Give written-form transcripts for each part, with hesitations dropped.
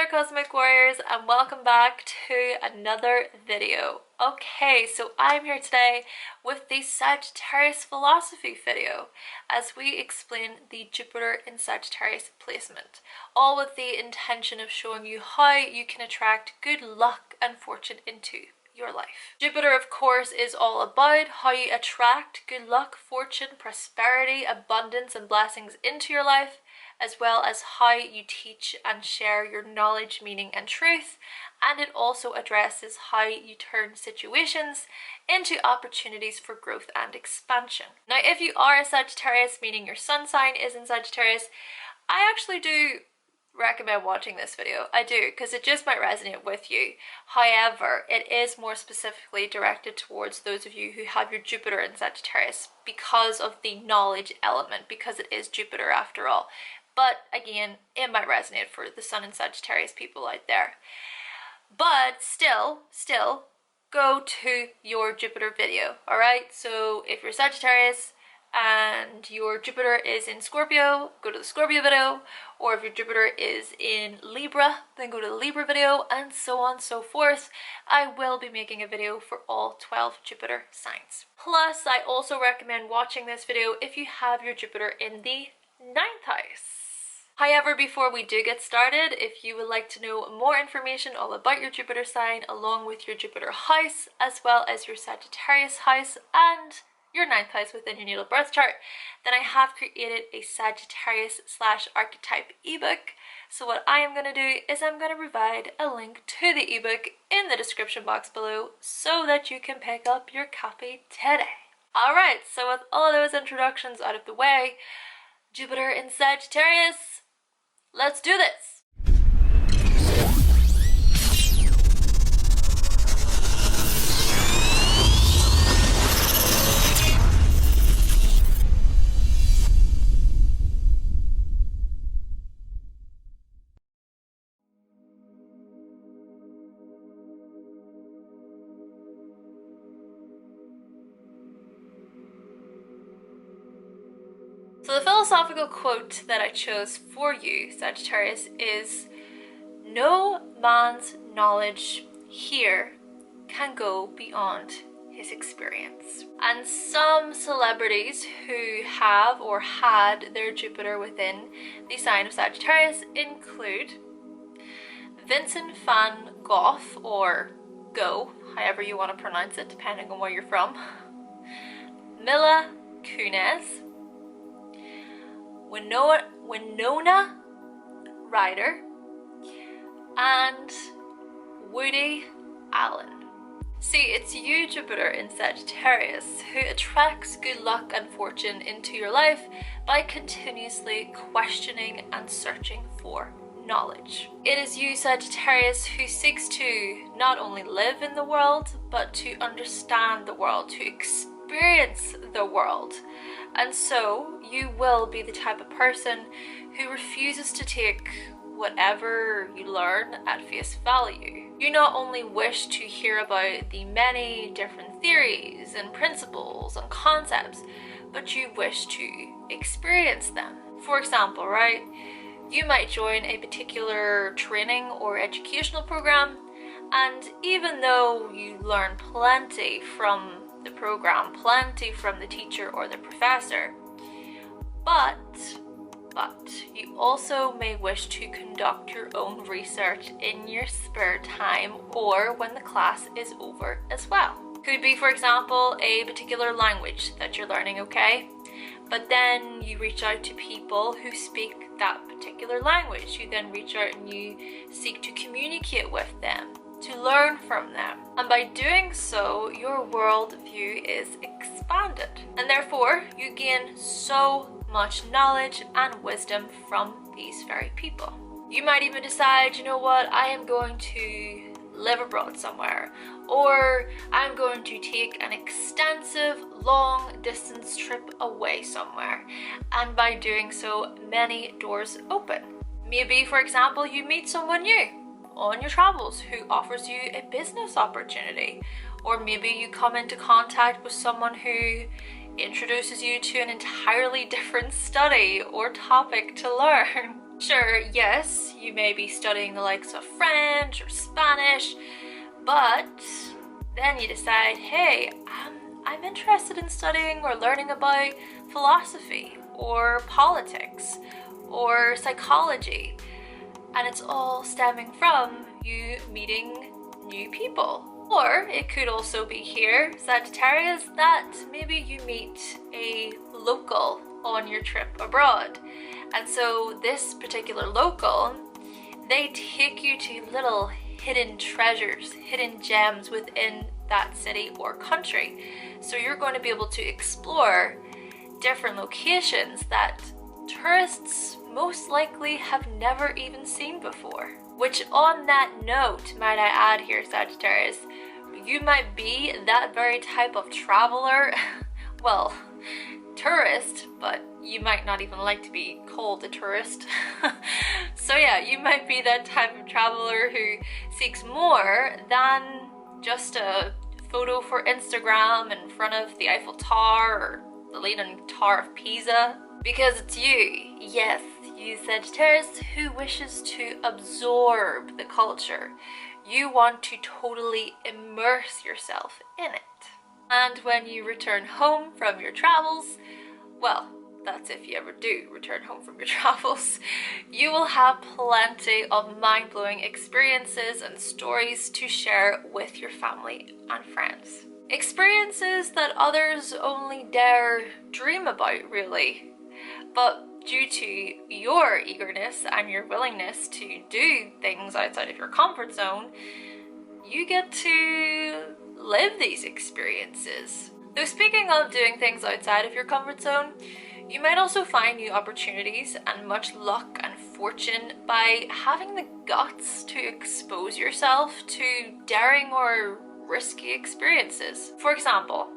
Cosmic Warriors, and welcome back to another video. Okay, so I'm here today with the Sagittarius philosophy video as we explain the Jupiter in Sagittarius placement, all with the intention of showing you how you can attract good luck and fortune into your life. Jupiter, of course, is all about how you attract good luck, fortune, prosperity, abundance, and blessings into your life, as well as how you teach and share your knowledge, meaning, and truth. And it also addresses how you turn situations into opportunities for growth and expansion. Now, if you are a Sagittarius, meaning your sun sign is in Sagittarius, I actually do recommend watching this video. I do, because it just might resonate with you. However, it is more specifically directed towards those of you who have your Jupiter in Sagittarius because of the knowledge element, because it is Jupiter after all. But again, it might resonate for the Sun and Sagittarius people out there. But still, go to your Jupiter video, alright? So if you're Sagittarius and your Jupiter is in Scorpio, go to the Scorpio video. Or if your Jupiter is in Libra, then go to the Libra video, and so on and so forth. I will be making a video for all 12 Jupiter signs. Plus, I also recommend watching this video if you have your Jupiter in the 9th house. However, before we do get started, if you would like to know more information all about your Jupiter sign, along with your Jupiter house, as well as your Sagittarius house and your 9th house within your natal birth chart, then I have created a Sagittarius/archetype ebook. So what I am going to do is I'm going to provide a link to the ebook in the description box below so that you can pick up your copy today. Alright, so with all of those introductions out of the way, Jupiter in Sagittarius, let's do this! So the philosophical quote that I chose for you, Sagittarius, is, "No man's knowledge here can go beyond his experience." And some celebrities who have or had their Jupiter within the sign of Sagittarius include Vincent van Gogh, or Go, however you want to pronounce it depending on where you're from, Mila Kunis, Winona Ryder, and Woody Allen. See, it's you, Jupiter in Sagittarius, who attracts good luck and fortune into your life by continuously questioning and searching for knowledge. It is you, Sagittarius, who seeks to not only live in the world, but to understand the world, to experience the world. And so you will be the type of person who refuses to take whatever you learn at face value. You not only wish to hear about the many different theories and principles and concepts, but you wish to experience them. For example, right, you might join a particular training or educational program, and even though you learn plenty from the program, plenty from the teacher or the professor, but you also may wish to conduct your own research in your spare time or when the class is over as well. Could be, for example, a particular language that you're learning, okay? But then you reach out to people who speak that particular language. You then reach out and you seek to communicate with them, to learn from them. And by doing so, your worldview is expanded. And therefore, you gain so much knowledge and wisdom from these very people. You might even decide, you know what, I am going to live abroad somewhere, or I'm going to take an extensive long distance trip away somewhere. And by doing so, many doors open. Maybe, for example, you meet someone new on your travels who offers you a business opportunity, or maybe you come into contact with someone who introduces you to an entirely different study or topic to learn. Sure, yes, you may be studying the likes of French or Spanish, but then you decide, hey, I'm interested in studying or learning about philosophy or politics or psychology, and it's all stemming from you meeting new people. Or it could also be here, Sagittarius, that maybe you meet a local on your trip abroad. And so this particular local, they take you to little hidden treasures, hidden gems within that city or country. So you're going to be able to explore different locations that tourists most likely have never even seen before. Which, on that note, might I add here, Sagittarius, you might be that very type of traveler, well, tourist, but you might not even like to be called a tourist. So yeah, you might be that type of traveler who seeks more than just a photo for Instagram in front of the Eiffel Tower or the Leaning Tower of Pisa. Because it's you, yes, you Sagittarius, who wishes to absorb the culture. You want to totally immerse yourself in it. And when you return home from your travels, well, that's if you ever do return home from your travels, you will have plenty of mind-blowing experiences and stories to share with your family and friends. Experiences that others only dare dream about, really. But due to your eagerness and your willingness to do things outside of your comfort zone, you get to live these experiences. Though speaking of doing things outside of your comfort zone, you might also find new opportunities and much luck and fortune by having the guts to expose yourself to daring or risky experiences. For example,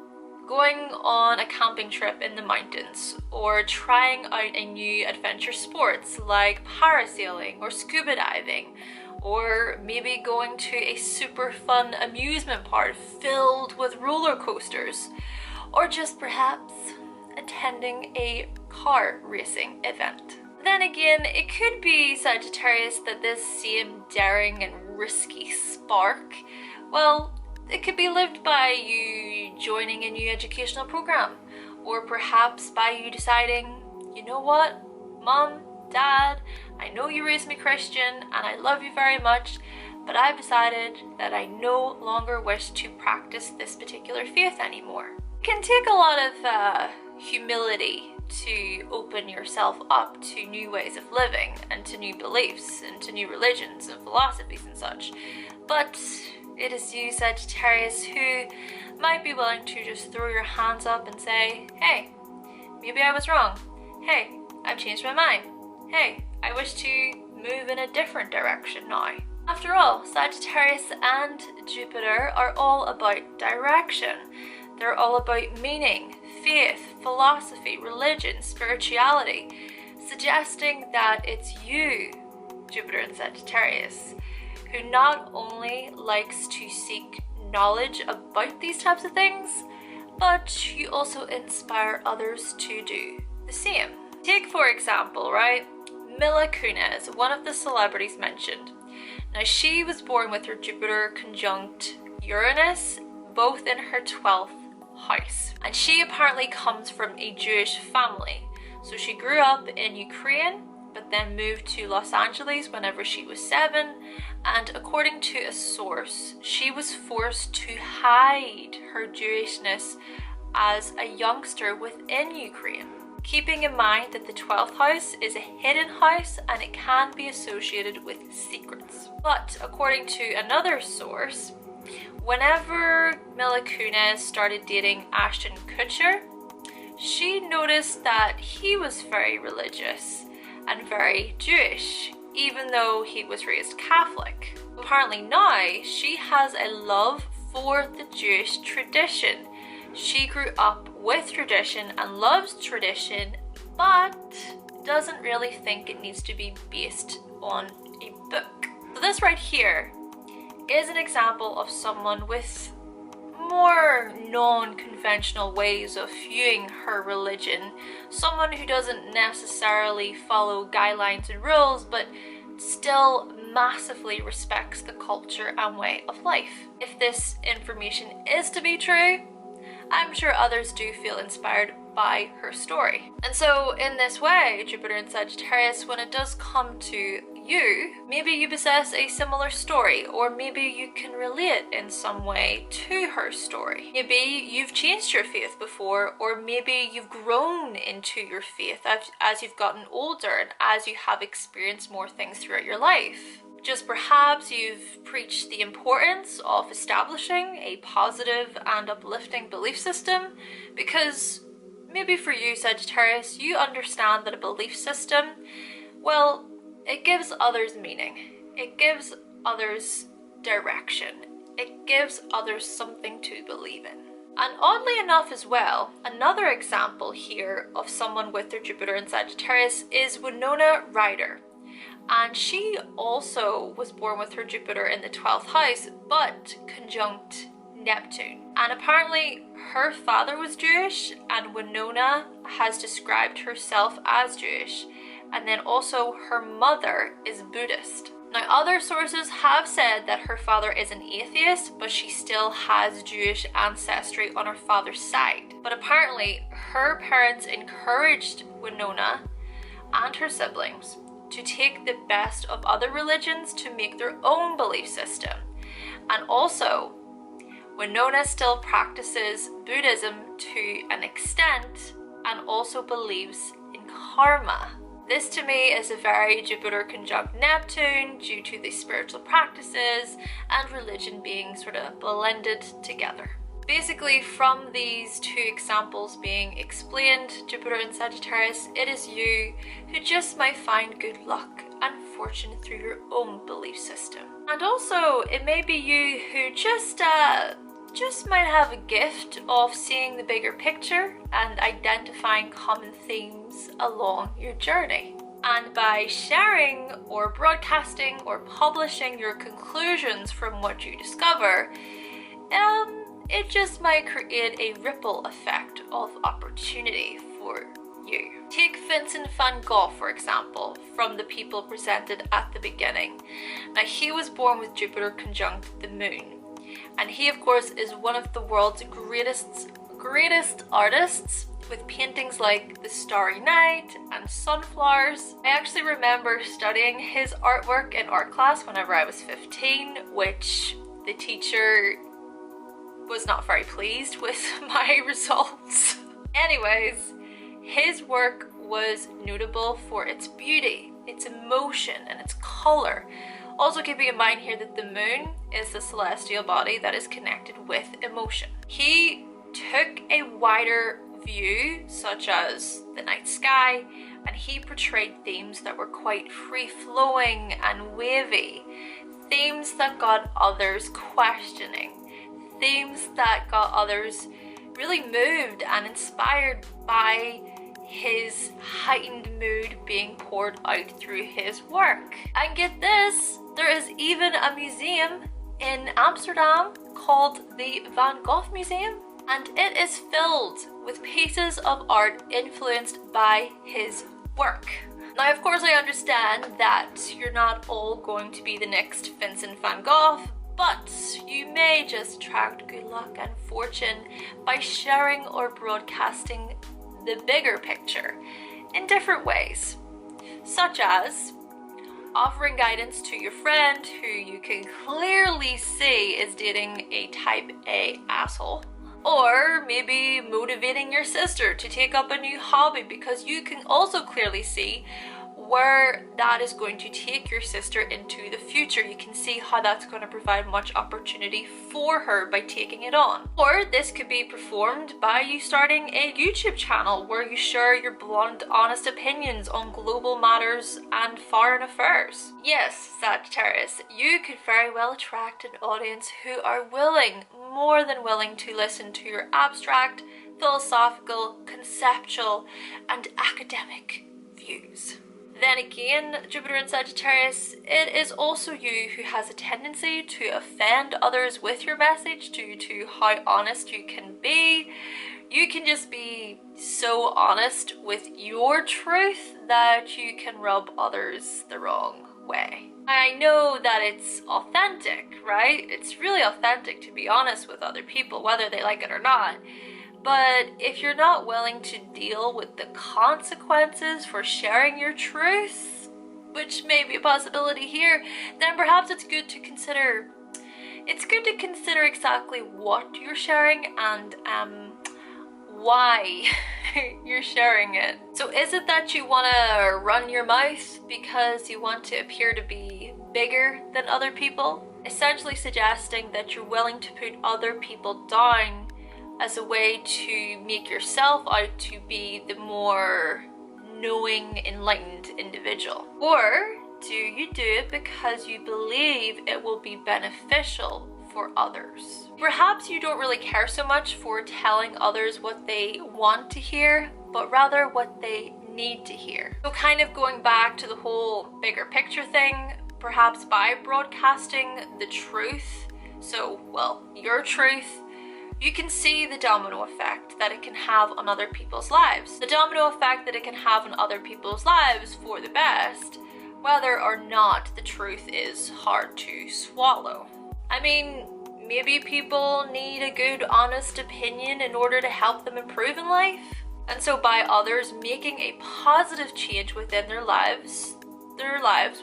going on a camping trip in the mountains, or trying out a new adventure sports like parasailing or scuba diving, or maybe going to a super fun amusement park filled with roller coasters, or just perhaps attending a car racing event. Then again, it could be, Sagittarius, that this same daring and risky spark, well, it could be lived by you joining a new educational program, or perhaps by you deciding, you know what, Mom, Dad, I know you raised me Christian and I love you very much, but I've decided that I no longer wish to practice this particular faith anymore. It can take a lot of humility to open yourself up to new ways of living and to new beliefs and to new religions and philosophies and such. But it is you, Sagittarius, who might be willing to just throw your hands up and say, hey, maybe I was wrong. Hey, I've changed my mind. Hey, I wish to move in a different direction now. After all, Sagittarius and Jupiter are all about direction. They're all about meaning, faith, philosophy, religion, spirituality, suggesting that it's you, Jupiter and Sagittarius, who not only likes to seek knowledge about these types of things, but you also inspire others to do the same. Take, for example, right, Mila Kunis, one of the celebrities mentioned. Now, she was born with her Jupiter conjunct Uranus, both in her 12th house. And she apparently comes from a Jewish family. So she grew up in Ukraine, but then moved to Los Angeles whenever she was 7. And according to a source, she was forced to hide her Jewishness as a youngster within Ukraine. Keeping in mind that the 12th house is a hidden house and it can be associated with secrets. But according to another source, whenever Mila Kunis started dating Ashton Kutcher, she noticed that he was very religious and very Jewish, even though he was raised Catholic. Apparently now, she has a love for the Jewish tradition. She grew up with tradition and loves tradition, but doesn't really think it needs to be based on a book. So this right here is an example of someone with more non-conventional ways of viewing her religion, someone who doesn't necessarily follow guidelines and rules but still massively respects the culture and way of life. If this information is to be true, I'm sure others do feel inspired by her story. And so in this way, Jupiter in Sagittarius, when it does come to you, maybe you possess a similar story, or maybe you can relate in some way to her story. Maybe you've changed your faith before, or maybe you've grown into your faith as you've gotten older and as you have experienced more things throughout your life. Just perhaps you've preached the importance of establishing a positive and uplifting belief system, because maybe for you, Sagittarius, you understand that a belief system, well, it gives others meaning, it gives others direction, it gives others something to believe in. And oddly enough as well, another example here of someone with their Jupiter in Sagittarius is Winona Ryder. And she also was born with her Jupiter in the 12th house, but conjunct Neptune. And apparently her father was Jewish, and Winona has described herself as Jewish. And then also her mother is Buddhist. Now, other sources have said that her father is an atheist, but she still has Jewish ancestry on her father's side. But apparently her parents encouraged Winona and her siblings to take the best of other religions to make their own belief system. And also, Winona still practices Buddhism to an extent and also believes in karma. This to me is a very Jupiter conjunct Neptune due to the spiritual practices and religion being sort of blended together. Basically, from these two examples being explained, Jupiter in Sagittarius, it is you who just might find good luck and fortune through your own belief system. And also, it may be you who just might have a gift of seeing the bigger picture and identifying common themes along your journey. And by sharing or broadcasting or publishing your conclusions from what you discover, it just might create a ripple effect of opportunity for you. Take Vincent van Gogh, for example, from the people presented at the beginning. Now, he was born with Jupiter conjunct the moon. And he, of course, is one of the world's greatest artists, with paintings like The Starry Night and Sunflowers. I actually remember studying his artwork in art class whenever I was 15, which the teacher was not very pleased with my results. Anyways, his work was notable for its beauty, its emotion, and its color. Also keeping in mind here that the moon is the celestial body that is connected with emotion. He took a wider view, such as the night sky, and he portrayed themes that were quite free-flowing and wavy, themes that got others questioning, themes that got others really moved and inspired by his heightened mood being poured out through his work. And get this, there is even a museum in Amsterdam called the Van Gogh Museum, and it is filled with pieces of art influenced by his work. Now, of course, I understand that you're not all going to be the next Vincent van Gogh, but you may just attract good luck and fortune by sharing or broadcasting the bigger picture in different ways, such as offering guidance to your friend who you can clearly see is dating a type A asshole, or maybe motivating your sister to take up a new hobby because you can also clearly see where that is going to take your sister into the future. You can see how that's going to provide much opportunity for her by taking it on. Or this could be performed by you starting a YouTube channel where you share your blunt, honest opinions on global matters and foreign affairs. Yes, Sagittarius, you could very well attract an audience who are willing, more than willing, to listen to your abstract, philosophical, conceptual, and academic views. Then again, Jupiter in Sagittarius, it is also you who has a tendency to offend others with your message due to how honest you can be. You can just be so honest with your truth that you can rub others the wrong way. I know that it's authentic, right? It's really authentic to be honest with other people, whether they like it or not. But if you're not willing to deal with the consequences for sharing your truth, which may be a possibility here, then perhaps it's good to consider exactly what you're sharing and why you're sharing it. So is it that you want to run your mouth because you want to appear to be bigger than other people? Essentially suggesting that you're willing to put other people down as a way to make yourself out to be the more knowing, enlightened individual. Or do you do it because you believe it will be beneficial for others? Perhaps you don't really care so much for telling others what they want to hear, but rather what they need to hear. So kind of going back to the whole bigger picture thing, perhaps by broadcasting the truth, so, well, your truth, you can see the domino effect that it can have on other people's lives. The domino effect that it can have on other people's lives for the best, whether or not the truth is hard to swallow. I mean, maybe people need a good, honest opinion in order to help them improve in life. And so by others making a positive change within their lives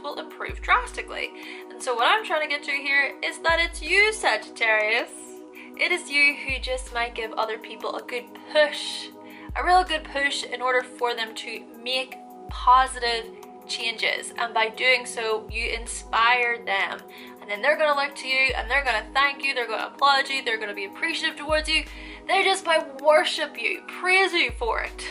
will improve drastically. And so what I'm trying to get to here is that it's you, Sagittarius. It is you who just might give other people a good push, a real good push in order for them to make positive changes. And by doing so, you inspire them. And then they're going to look to you and they're going to thank you, they're going to applaud you, they're going to be appreciative towards you. They just might worship you, praise you for it.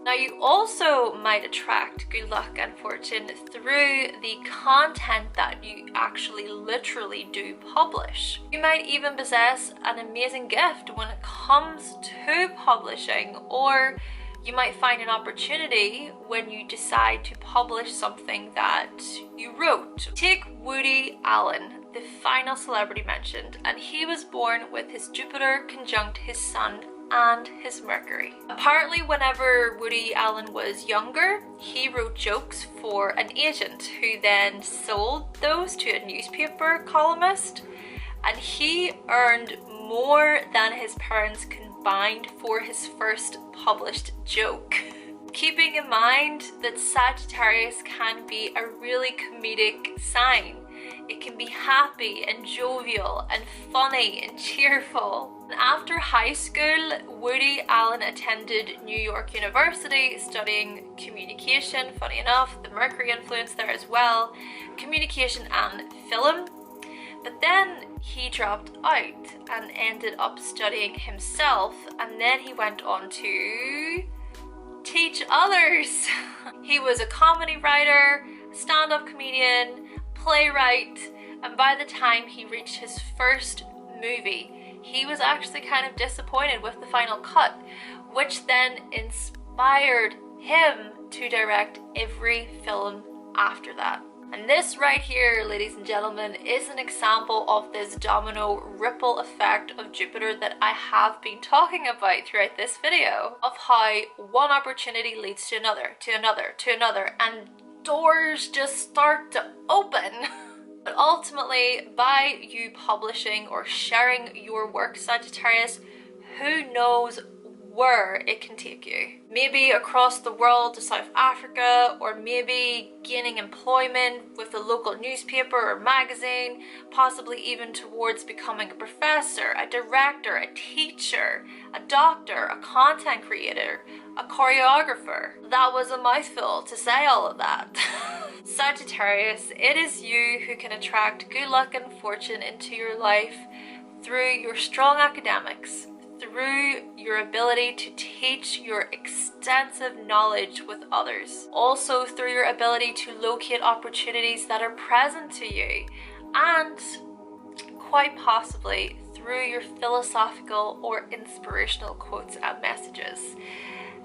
Now you also might attract good luck and fortune through the content that you actually literally do publish. You might even possess an amazing gift when it comes to publishing, or you might find an opportunity when you decide to publish something that you wrote. Take Woody Allen, the final celebrity mentioned, and he was born with his Jupiter conjunct his Sun and his Mercury. Apparently, whenever Woody Allen was younger, he wrote jokes for an agent who then sold those to a newspaper columnist, and he earned more than his parents combined for his first published joke. Keeping in mind that Sagittarius can be a really comedic sign. It can be happy and jovial and funny and cheerful. After high school, Woody Allen attended New York University studying communication. Funny enough, the Mercury influence there as well, communication and film. But then he dropped out and ended up studying himself, and then he went on to teach others. He was a comedy writer, stand-up comedian, playwright, and by the time he reached his first movie, he was actually kind of disappointed with the final cut, which then inspired him to direct every film after that. And this right here, ladies and gentlemen, is an example of this domino ripple effect of Jupiter that I have been talking about throughout this video, of how one opportunity leads to another, to another, to another, and doors just start to open. But ultimately, by you publishing or sharing your work, Sagittarius, who knows where it can take you. Maybe across the world to South Africa, or maybe gaining employment with a local newspaper or magazine, possibly even towards becoming a professor, a director, a teacher, a doctor, a content creator, a choreographer. That was a mouthful to say all of that. Sagittarius, it is you who can attract good luck and fortune into your life through your strong academics, through your ability to teach your extensive knowledge with others, also through your ability to locate opportunities that are present to you, and quite possibly through your philosophical or inspirational quotes and messages.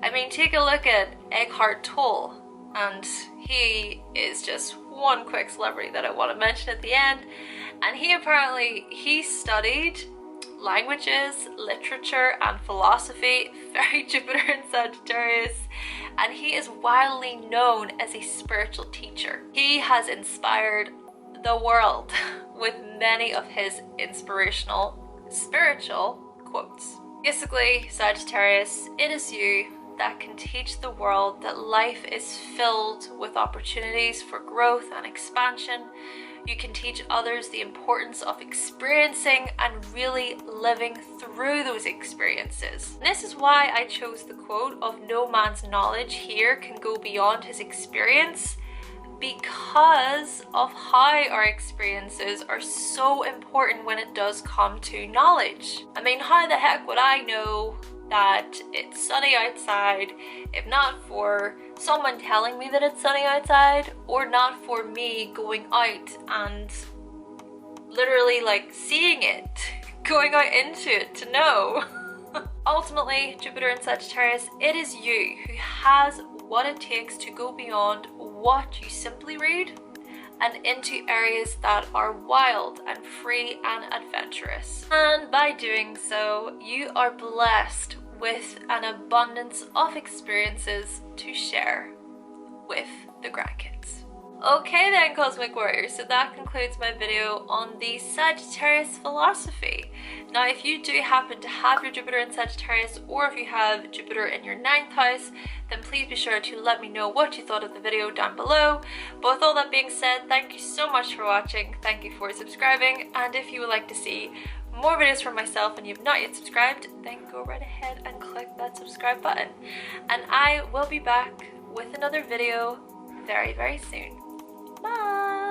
I mean, take a look at Eckhart Tolle. and he is just one quick celebrity that I want to mention at the end. And he studied languages, literature and philosophy, very Jupiter in Sagittarius, and he is widely known as a spiritual teacher. He has inspired the world with many of his inspirational spiritual quotes. Basically, Sagittarius, it is you that can teach the world that life is filled with opportunities for growth and expansion. You can teach others the importance of experiencing and really living through those experiences. And this is why I chose the quote of "No man's knowledge here can go beyond his experience," because of how our experiences are so important when it does come to knowledge. I mean, how the heck would I know that it's sunny outside if not for someone telling me that it's sunny outside, or not for me going out and literally like seeing it, going out into it to know. Ultimately, Jupiter in Sagittarius, it is you who has what it takes to go beyond what you simply read and into areas that are wild and free and adventurous. And by doing so, you are blessed with an abundance of experiences to share with the grandkids. Okay then, Cosmic Warriors, so that concludes my video on the Sagittarius philosophy. Now, if you do happen to have your Jupiter in Sagittarius, or if you have Jupiter in your 9th house, then please be sure to let me know what you thought of the video down below. But with all that being said, thank you so much for watching, thank you for subscribing, and if you would like to see more videos from myself and you've not yet subscribed, then go right ahead and click that subscribe button. And I will be back with another video very, very soon. Bye!